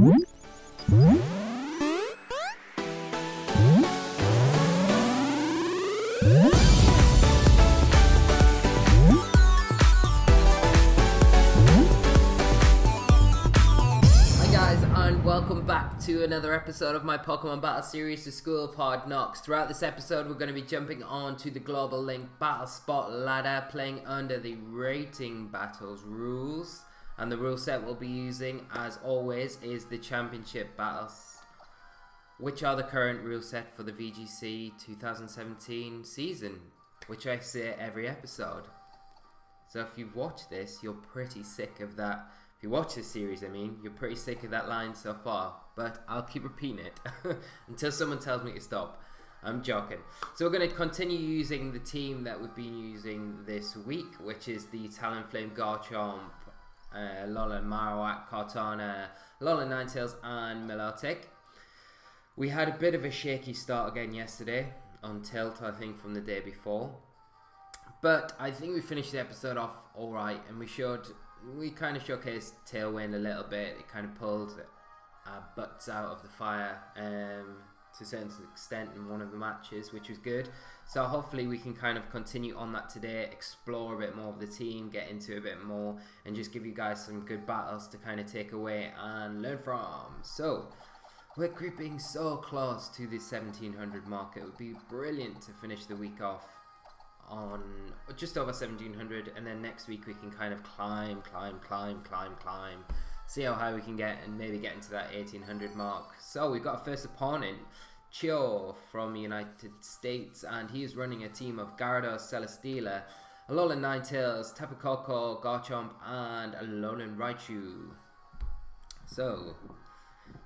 Welcome back to another episode of my Pokemon Battle Series, The School of Hard Knocks. Throughout this episode, we're going to be jumping on to the Global Link Battle Spot ladder, playing under the Rating Battles rules. And the rule set we'll be using, as always, is the Championship Battles, which are the current rule set for the VGC 2017 season, which I say every episode. So if you've watched this, you're pretty sick of that. If you watch this series, I mean, you're pretty sick of that line so far, but I'll keep repeating it until someone tells me to stop. I'm joking. So we're going to continue using the team that we've been using this week, which is the Talonflame, Garchomp, Alolan Marowak, Kartana, Alolan Ninetales, and Milotic. We had a bit of a shaky start again yesterday, on tilt, I think, from the day before. But I think we finished the episode off alright, and we kind of showcased Tailwind a little bit. It kind of pulled our butts out of the fire to a certain extent in one of the matches, which was good. So hopefully we can kind of continue on that today, explore a bit more of the team, get into a bit more, and just give you guys some good battles to kind of take away and learn from. So we're creeping so close to the 1700 mark. It would be brilliant to finish the week off on just over 1700, and then next week we can kind of climb, see how high we can get, and maybe get into that 1800 mark. So we've got our first opponent, Chio from the United States, and he's running a team of Gyarados, Celesteela, Alolan Ninetales, Tapu Koko, Garchomp, and Alolan Raichu. So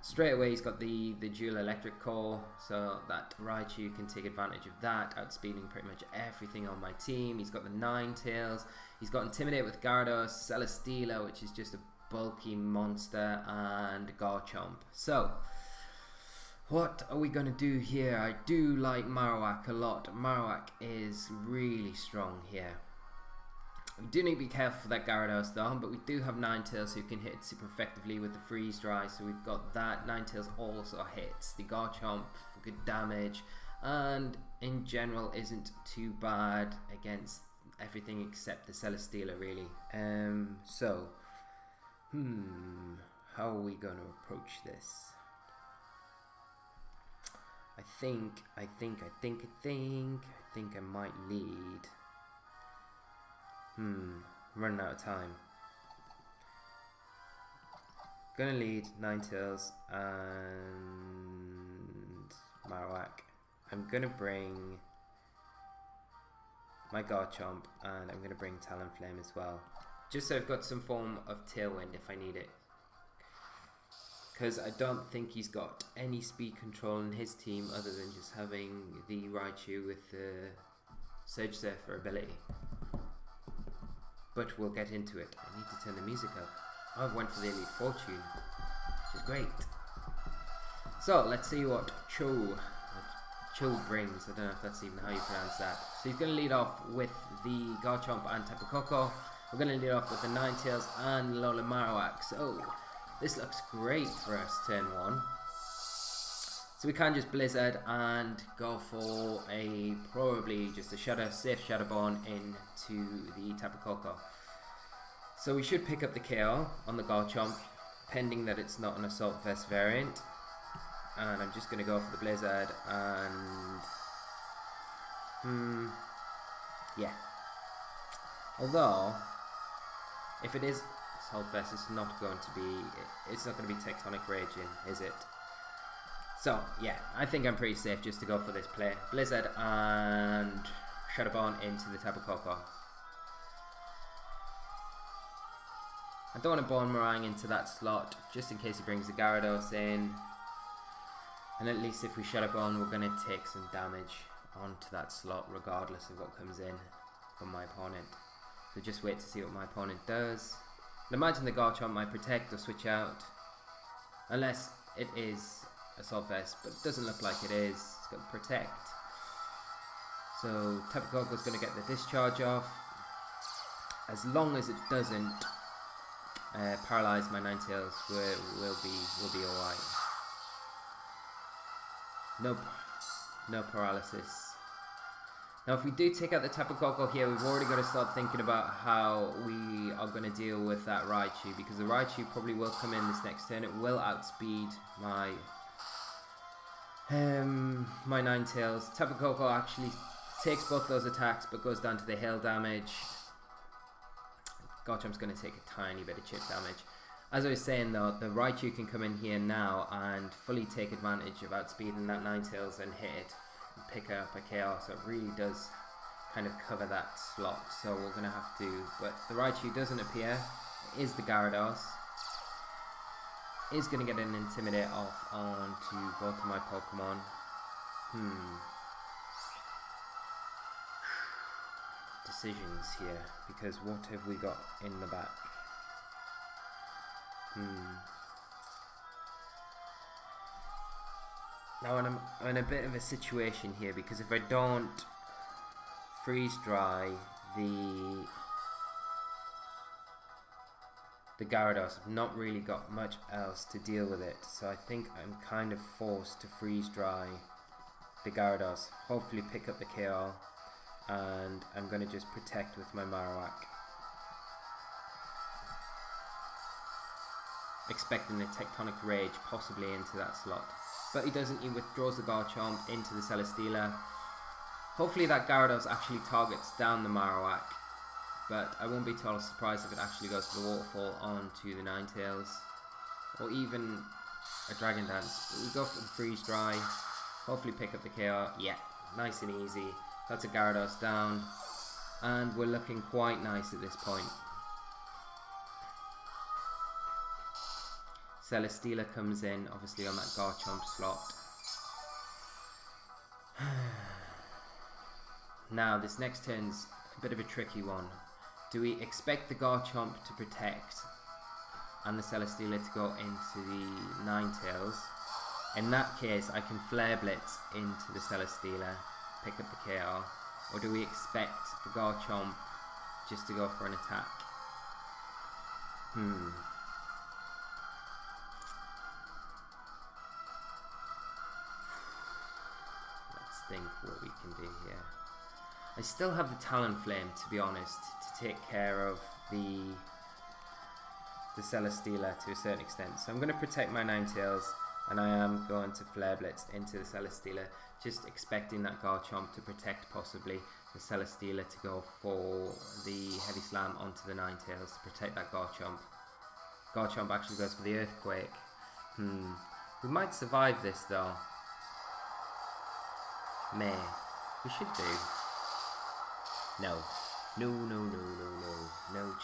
straight away he's got the dual electric core, so that Raichu can take advantage of that, outspeeding pretty much everything on my team. He's got the Ninetales, he's got Intimidate with Gyarados, Celesteela, which is just a bulky monster, and Garchomp. So what are we going to do here? I do like Marowak a lot. Marowak is really strong here. We do need to be careful for that Gyarados though, but we do have Ninetales who can hit super effectively with the Freeze Dry, so we've got that. Ninetales also hits the Garchomp for good damage, and in general isn't too bad against everything except the Celesteela really. How are we going to approach this? I think I might lead. Running out of time. Gonna lead Ninetales and Marowak. I'm gonna bring my Garchomp, and I'm gonna bring Talonflame as well, just so I've got some form of Tailwind if I need it, because I don't think he's got any speed control in his team other than just having the Raichu with the Surge Surfer ability. But we'll get into it. I need to turn the music up. I went for the Elite Fortune, which is great. So let's see what Cho brings. I don't know if that's even how you pronounce that. So he's going to lead off with the Garchomp and Tapu Koko. We're going to lead off with the Ninetales and Alolan Marowak. So this looks great for us turn 1. So we can just Blizzard and go for probably just a safe Shadow Ball into the Tapu Koko. So we should pick up the KO on the Garchomp, pending that it's not an Assault Vest variant. And I'm just going to go for the Blizzard and yeah. Although if it is Assault Vest, it's not going to be Tectonic Raging, is it? So yeah, I think I'm pretty safe just to go for this play. Blizzard and Shadow Ball into the Tapu Koko. I don't want to Bone Meringue into that slot, just in case he brings the Gyarados in. And at least if we Shadow Ball, we're going to take some damage onto that slot, regardless of what comes in from my opponent. So just wait to see what my opponent does. And imagine the Garchomp might Protect or switch out, unless it is Assault Vest, but it doesn't look like it is. It's got Protect. So Tapu Koko is going to get the Discharge off. As long as it doesn't paralyze my Ninetales, we'll be alright. Nope, no paralysis. Now if we do take out the Tapu Koko here, we've already got to start thinking about how we are going to deal with that Raichu, because the Raichu probably will come in this next turn. It will outspeed my my Ninetales. Tapu Koko actually takes both those attacks but goes down to the hail damage. Garchomp's going to take a tiny bit of chip damage. As I was saying though, the Raichu can come in here now and fully take advantage of outspeeding that Ninetales and hit it, and pick up a KO, so it really does kind of cover that slot. So we're going to have to, but the Raichu doesn't appear. It is the Gyarados. Is going to get an Intimidate off onto both of my Pokemon. Decisions here, because what have we got in the back? Now I'm in a bit of a situation here, because if I don't freeze dry the Gyarados, I've not really got much else to deal with it, so I think I'm kind of forced to freeze dry the Gyarados, hopefully pick up the KO, and I'm going to just protect with my Marowak, expecting a Tectonic Rage possibly into that slot. But he doesn't, he withdraws the Garchomp into the Celesteela. Hopefully that Gyarados actually targets down the Marowak, but I won't be totally surprised if it actually goes for the Waterfall onto the Ninetales, or even a Dragon Dance. But we go for the Freeze Dry, hopefully pick up the KO. Yeah, nice and easy. That's a Gyarados down, and we're looking quite nice at this point. Celesteela comes in, obviously on that Garchomp slot. Now, this next turn's a bit of a tricky one. Do we expect the Garchomp to protect and the Celesteela to go into the Ninetales? In that case, I can Flare Blitz into the Celesteela, pick up the KO, or do we expect the Garchomp just to go for an attack? Let's think what we can do here. I still have the Talon Flame, to be honest, to take care of the Celesteela to a certain extent. So I'm going to protect my Ninetales, and I am going to Flare Blitz into the Celesteela, just expecting that Garchomp to protect possibly the Celesteela to go for the Heavy Slam onto the Ninetales to protect that Garchomp. Garchomp actually goes for the Earthquake. We might survive this though. We should do. No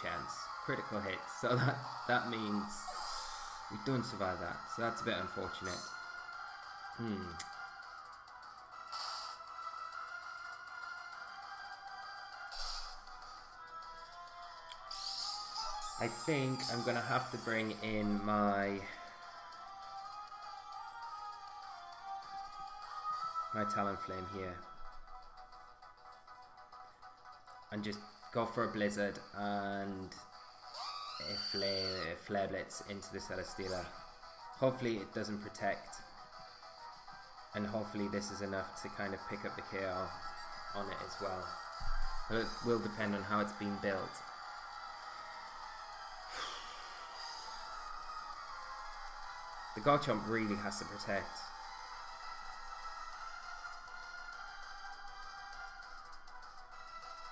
chance. Critical hit, so that means we don't survive that, so that's a bit unfortunate. I think I'm gonna have to bring in my Talon Flame here and just go for a Blizzard and a Flare Blitz into the Celesteela. Hopefully it doesn't protect, and hopefully this is enough to kind of pick up the KO on it as well. But it will depend on how it's been built. The Garchomp really has to protect.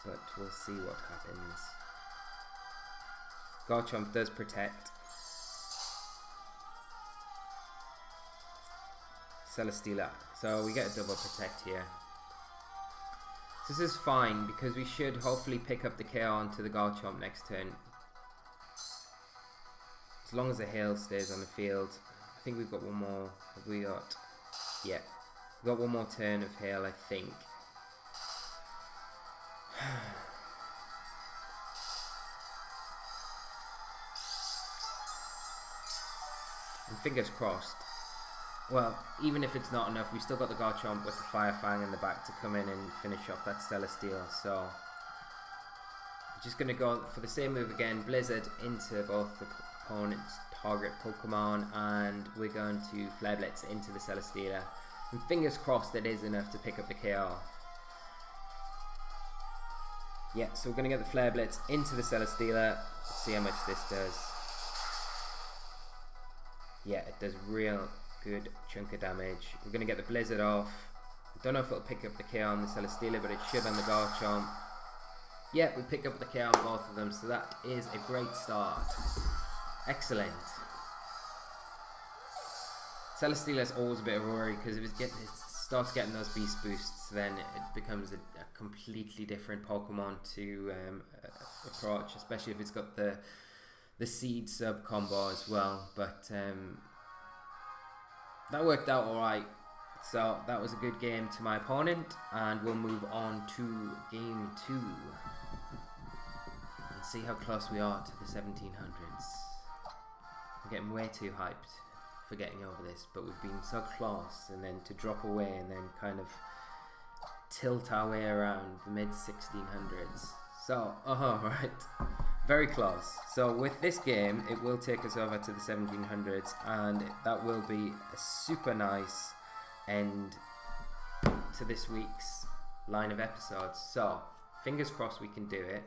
But we'll see what happens. Garchomp does protect. Celesteela. So we get a double protect here. So this is fine, because we should hopefully pick up the KO onto the Garchomp next turn. As long as the hail stays on the field. I think we've got one more. Have we got? Yeah. We've got one more turn of hail, I think. And fingers crossed. Well, even if it's not enough, we still got the Garchomp with the Fire Fang in the back to come in and finish off that Celesteela. So I'm just going to go for the same move again, Blizzard into both the opponent's target Pokemon, and we're going to Flare Blitz into the Celesteela. And fingers crossed it is enough to pick up the KO. Yeah, so we're going to get the Flare Blitz into the Celesteela. Let's see how much this does. Yeah, it does real good chunk of damage. We're going to get the Blizzard off. Don't know if it'll pick up the KO on the Celesteela, but it should on the Garchomp. Yeah, we pick up the KO on both of them, so that is a great start. Excellent. Celesteela is always a bit of a worry, because if it starts getting those beast boosts, then it becomes a completely different Pokemon to approach, especially if it's got the seed sub combo as well. But that worked out alright. So that was a good game to my opponent, and we'll move on to game 2 and see how close we are to the 1700s. I'm getting way too hyped for getting over this, but we've been so close, and then to drop away and then kind of tilt our way around the mid 1600s. So, right, very close. So with this game, it will take us over to the 1700s, and that will be a super nice end to this week's line of episodes. So, fingers crossed we can do it.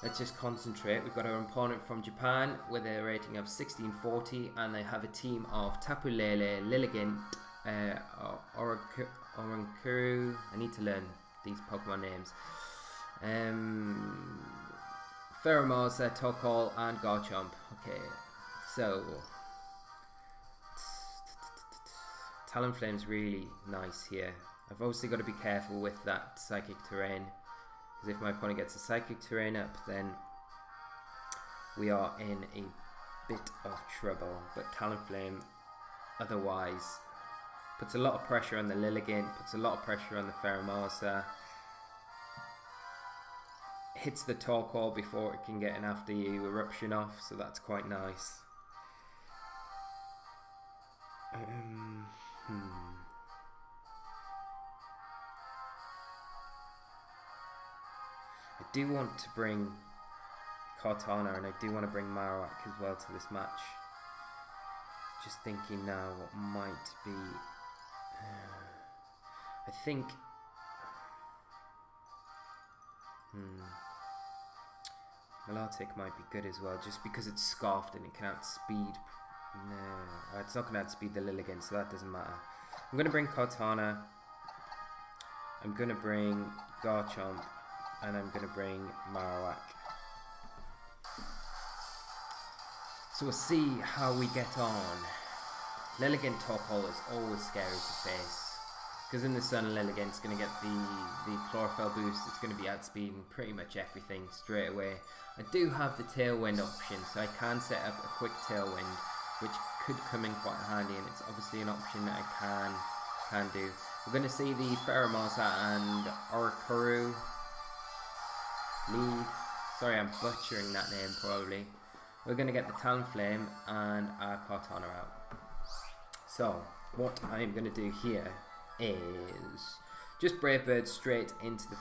Let's just concentrate. We've got our opponent from Japan with a rating of 1640, and they have a team of Tapu Lele, Lilligant, Orankuru. I need to learn these Pokemon names. Pheromosa, Tokol, and Garchomp. Okay, so Talonflame's really nice here. I've obviously got to be careful with that Psychic Terrain, because if my opponent gets a Psychic Terrain up, then we are in a bit of trouble. But Talonflame otherwise puts a lot of pressure on the Lilligant, puts a lot of pressure on the Pheromosa, hits the Torkoal before it can get an after you eruption off, so that's quite nice. I do want to bring Cortana, and I do want to bring Marowak as well to this match. Just thinking now what might be... I think... Melodic might be good as well, just because it's scarfed and it can outspeed. No, it's not going to outspeed the Lilligant, so that doesn't matter. I'm going to bring Cortana. I'm going to bring Garchomp. And I'm going to bring Marowak. So we'll see how we get on. Lilligant Torkoal is always scary to face, because in the sun Lilligant's going to get the Chlorophyll boost. It's going to be outspeeding pretty much everything straight away. I do have the Tailwind option, so I can set up a quick Tailwind, which could come in quite handy, and it's obviously an option that I can do. We're going to see the Pheromosa and Orankuru lead. Sorry, I'm butchering that name probably. We're going to get the Talonflame and our Cortana out. So, what I'm going to do here is just Brave Bird straight into the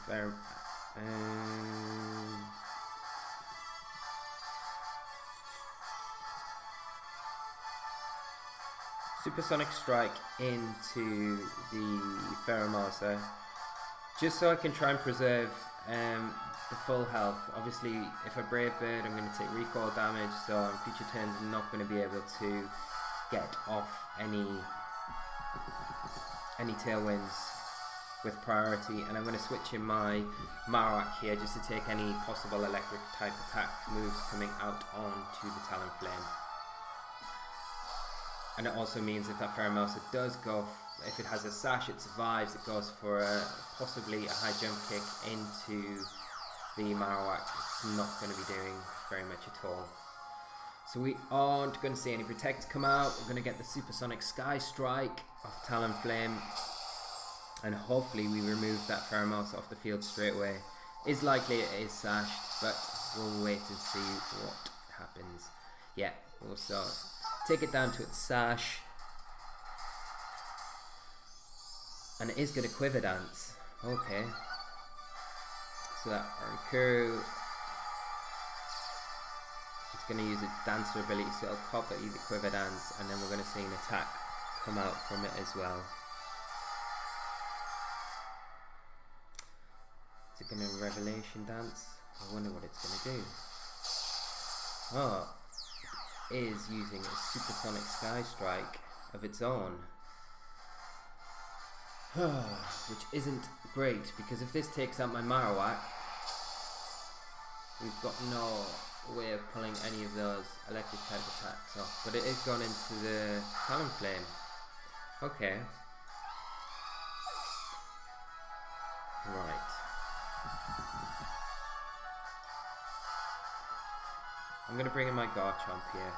Supersonic Strike into the Pheromosa, just so I can try and preserve the full health. Obviously, if I Brave Bird, I'm going to take recoil damage, so on future turns I'm not going to be able to get off any Tailwinds with priority, and I'm going to switch in my Marowak here just to take any possible electric type attack moves coming out onto the Talonflame. And it also means if that Pheromosa does go, if it has a sash, it survives, it goes for possibly a high jump kick into the Marowak. It's not going to be doing very much at all. So we aren't going to see any Protect come out. We're going to get the Supersonic Sky Strike off Talonflame, and hopefully we remove that Pheromosa off the field straight away. It's likely it is sashed, but we'll wait and see what happens. Yeah, also take it down to its sash, and it is going to Quiver Dance. Okay, so that Orankuru is going to use its dancer ability, so it'll copy the quiver dance, and then we're going to see an attack come out from it as well. Is it going to revelation dance? I wonder what it's going to do. Oh, it is using a supersonic sky strike of its own. Which isn't great, because if this takes out my Marowak, we've got no way of pulling any of those electric type attacks off. But it is gone into the Talon Flame. Okay. Right. I'm going to bring in my Garchomp here.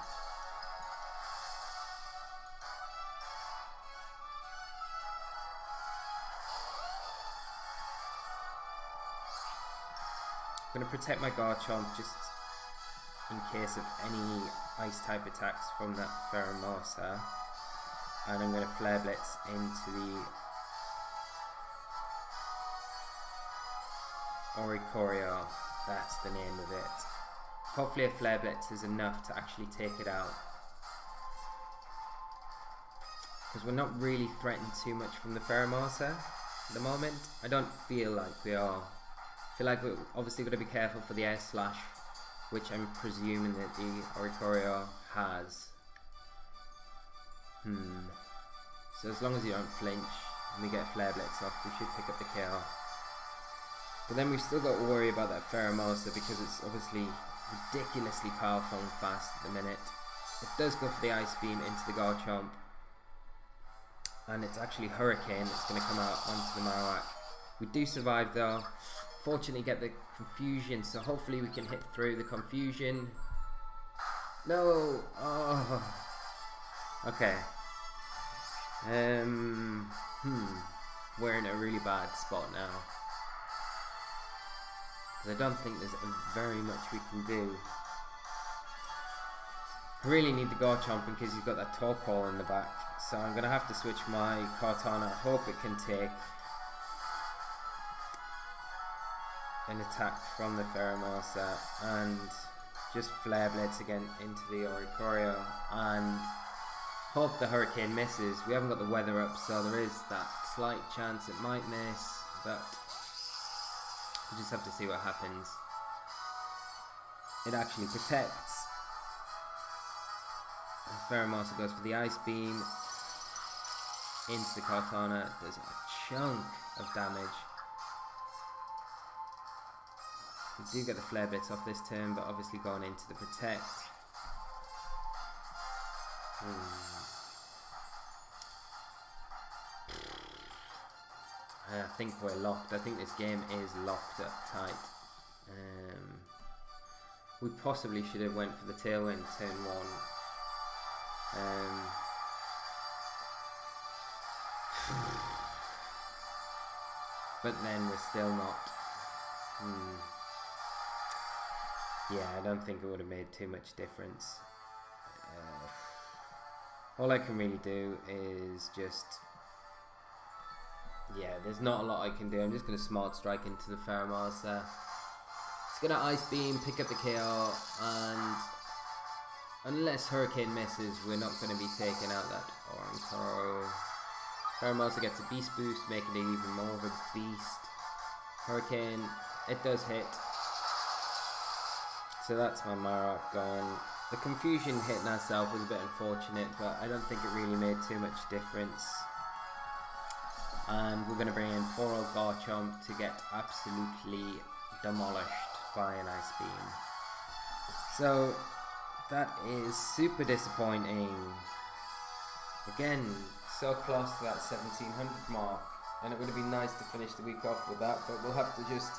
I'm going to protect my Garchomp just in case of any ice type attacks from that Pheromosa, and I'm going to Flare Blitz into the Oricorio. That's the name of it. Hopefully a Flare Blitz is enough to actually take it out, because we're not really threatened too much from the Pheromosa at the moment. I don't feel like we are. I feel like we're obviously going to be careful for the Air Slash, which I'm presuming that the Oricorio has. So as long as you don't flinch and we get a Flare Blitz off, we should pick up the KO. But then we've still got to worry about that Pheromosa, because it's obviously ridiculously powerful and fast at the minute. It does go for the Ice Beam into the Garchomp, and it's actually Hurricane that's going to come out onto the Marowak. We do survive though. Fortunately get the Confusion, so hopefully we can hit through the Confusion. No! Oh! Okay. We're in a really bad spot now, because I don't think there's very much we can do. I really need the Garchomp in case he's got that Torkoal in the back, so I'm going to have to switch my Kartana. I hope it can take an attack from the Pheromosa and just Flare Blitz again into the Oricorio and hope the Hurricane misses. We haven't got the weather up, so there is that slight chance it might miss, but we just have to see what happens. It actually protects. And Pheromosa goes for the Ice Beam into the Kartana. Does a chunk of damage. We do get the Flare Blitz off this turn, but obviously going into the Protect. I think we're locked. I think this game is locked up tight. We possibly should have went for the Tailwind turn 1. But then we're still not. Yeah, I don't think it would have made too much difference. All I can really do is just... Yeah, there's not a lot I can do. I'm just going to Smart Strike into the Pheromosa. It's going to Ice Beam, pick up the KO, and unless Hurricane misses, we're not going to be taking out that Oricorio. Pheromosa gets a Beast Boost, making it even more of a beast. Hurricane, it does hit. So that's my Marowak gone. The Confusion hitting herself was a bit unfortunate, but I don't think it really made too much difference. And we're going to bring in poor old Garchomp to get absolutely demolished by an Ice Beam. So that is super disappointing. Again, so close to that 1700 mark, and it would have been nice to finish the week off with that, but we'll have to just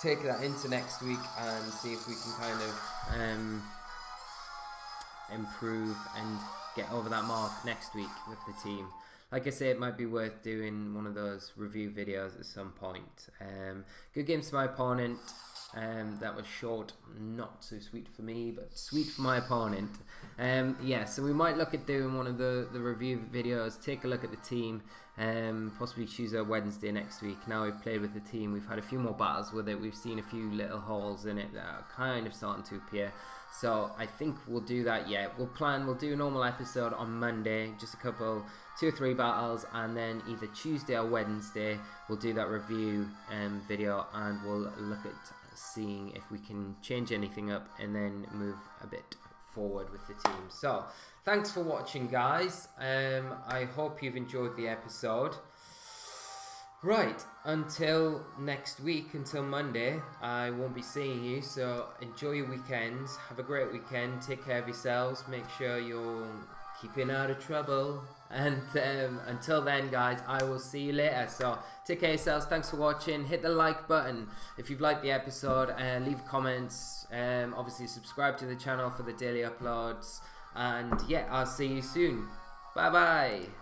take that into next week and see if we can kind of improve and get over that mark next week with the team. Like I say, it might be worth doing one of those review videos at some point. Good games to my opponent. That was short, not so sweet for me, but sweet for my opponent. Yeah, so we might look at doing one of the review videos, take a look at the team, possibly Tuesday or Wednesday next week. Now we've played with the team, we've had a few more battles with it, we've seen a few little holes in it that are kind of starting to appear. So I think we'll do that. Yeah, we'll do a normal episode on Monday, just a couple, 2 or 3 battles, and then either Tuesday or Wednesday we'll do that review video, and we'll look at seeing if we can change anything up and then move a bit forward with the team. So thanks for watching, guys. I hope you've enjoyed the episode. Right, until next week, until Monday, I won't be seeing you, so enjoy your weekends, have a great weekend, take care of yourselves, make sure you're keeping out of trouble, and until then, guys, I will see you later. So take care of yourselves, thanks for watching, hit the like button if you've liked the episode, leave comments, obviously subscribe to the channel for the daily uploads, and yeah, I'll see you soon. Bye bye.